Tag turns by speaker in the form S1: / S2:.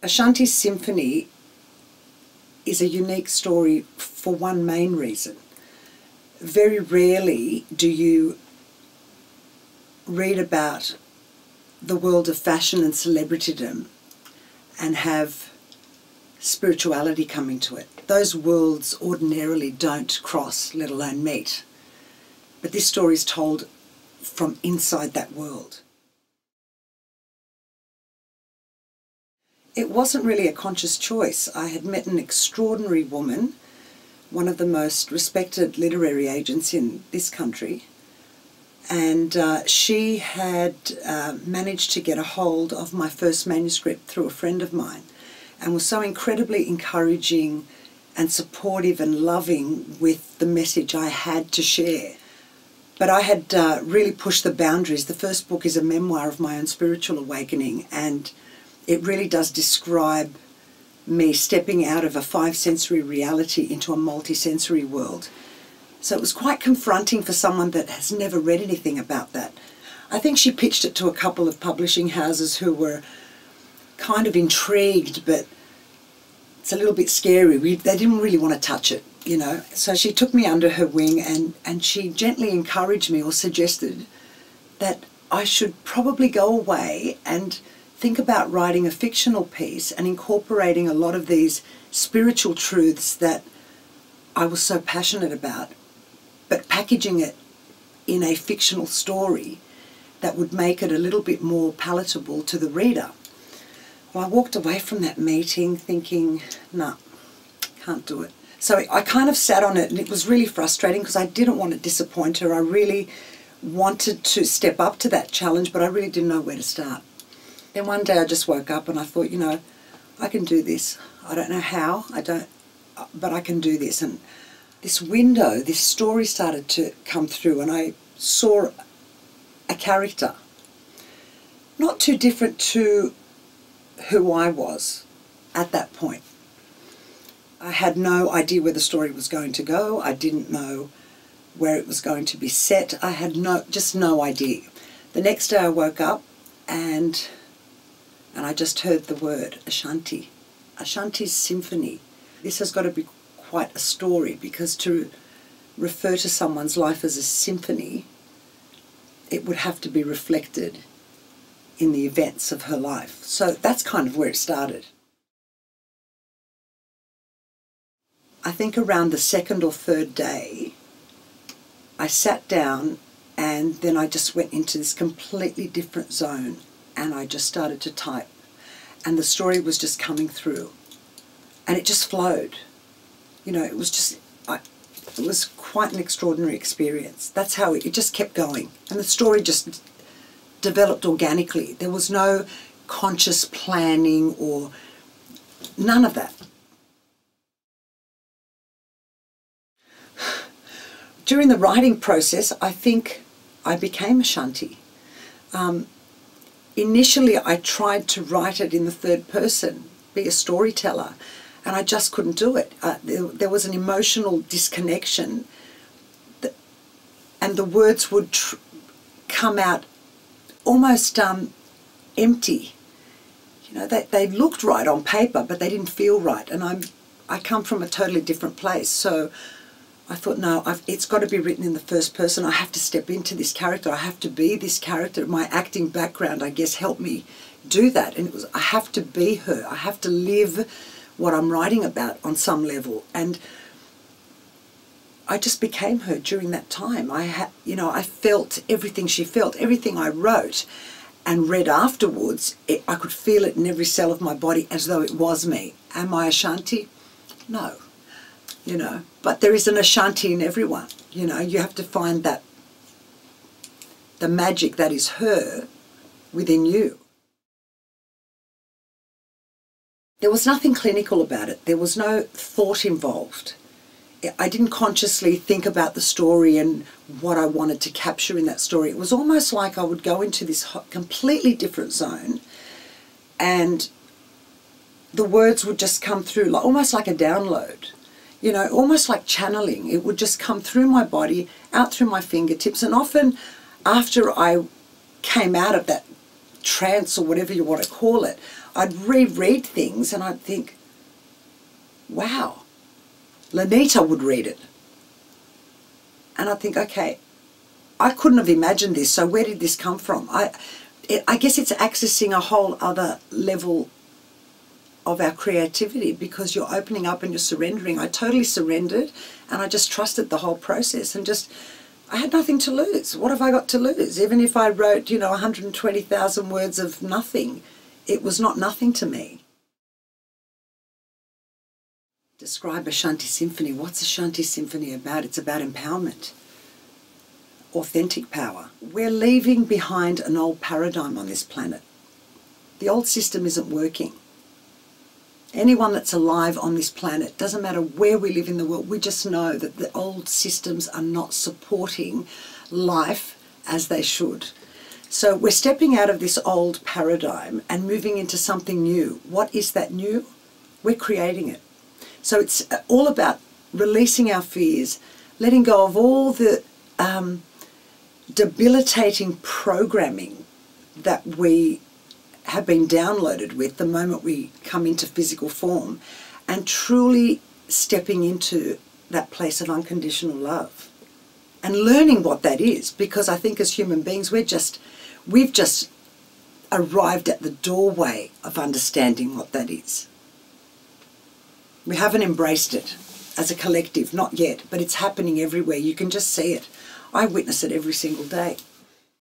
S1: Ashanti's Symphony is a unique story for one main reason. Very rarely do you read about the world of fashion and celebritydom and have spirituality come into it. Those worlds ordinarily don't cross, let alone meet. But this story is told from inside that world. It wasn't really a conscious choice. I had met an extraordinary woman, one of the most respected literary agents in this country, and she had managed to get a hold of my first manuscript through a friend of mine, and was so incredibly encouraging and supportive and loving with the message I had to share. But I had really pushed the boundaries. The first book is a memoir of my own spiritual awakening, and it really does describe me stepping out of a five-sensory reality into a multi-sensory world. So it was quite confronting for someone that has never read anything about that. I think she pitched it to a couple of publishing houses who were kind of intrigued, but it's a little bit scary. They didn't really want to touch it, you know. So she took me under her wing, and she gently encouraged me, or suggested that I should probably go away and think about writing a fictional piece and incorporating a lot of these spiritual truths that I was so passionate about, but packaging it in a fictional story that would make it a little bit more palatable to the reader. Well, I walked away from that meeting thinking, no, can't do it. So I kind of sat on it, and it was really frustrating because I didn't want to disappoint her. I really wanted to step up to that challenge, but I really didn't know where to start. Then one day I just woke up and I thought, you know, I can do this. I don't know how, but I can do this. And this window, this story started to come through, and I saw a character, not too different to who I was at that point. I had no idea where the story was going to go. I didn't know where it was going to be set. I had just no idea. The next day I woke up and I just heard the word Ashanti. Ashanti's Symphony. This has got to be quite a story, because to refer to someone's life as a symphony, it would have to be reflected in the events of her life. So that's kind of where it started. I think around the second or third day, I sat down, and then I just went into this completely different zone, and I just started to type, and the story was just coming through, and it just flowed. You know, it was just, it was quite an extraordinary experience. That's how it just kept going, and the story just developed organically. There was no conscious planning or none of that. During the writing process, I think I became Ashanti. Initially, I tried to write it in the third person, be a storyteller, and I just couldn't do it. There was an emotional disconnection, and the words would come out almost empty. You know, they looked right on paper, but they didn't feel right. And I come from a totally different place, so I thought, no, it's got to be written in the first person. I have to step into this character. I have to be this character. My acting background, I guess, helped me do that. And it was, I have to be her. I have to live what I'm writing about on some level. And I just became her during that time. I felt everything she felt, everything I wrote and read afterwards. I could feel it in every cell of my body as though it was me. Am I Ashanti? No. You know, but there is an Ashanti in everyone. You know, you have to find that, the magic that is her within you. There was nothing clinical about it. There was no thought involved. I didn't consciously think about the story and what I wanted to capture in that story. It was almost like I would go into this completely different zone, and the words would just come through, almost like a download. You know, almost like channeling. It would just come through my body, out through my fingertips, and often after I came out of that trance or whatever you want to call it, I'd reread things and I'd think, wow, Lenita would read it. And I'd think, okay, I couldn't have imagined this, so where did this come from? I guess it's accessing a whole other level of our creativity, because you're opening up and you're surrendering. I totally surrendered, and I just trusted the whole process, and just, I had nothing to lose. What have I got to lose? Even if I wrote, 120,000 words of nothing, it was not nothing to me. Describe Ashanti Symphony. What's Ashanti Symphony about? It's about empowerment, authentic power. We're leaving behind an old paradigm on this planet. The old system isn't working. Anyone that's alive on this planet, doesn't matter where we live in the world, we just know that the old systems are not supporting life as they should. So we're stepping out of this old paradigm and moving into something new. What is that new? We're creating it. So it's all about releasing our fears, letting go of all the debilitating programming that we have been downloaded with the moment we come into physical form, and truly stepping into that place of unconditional love and learning what that is. Because I think as human beings, we've just arrived at the doorway of understanding what that is. We haven't embraced it as a collective, not yet, but it's happening everywhere. You can just see it. I witness it every single day.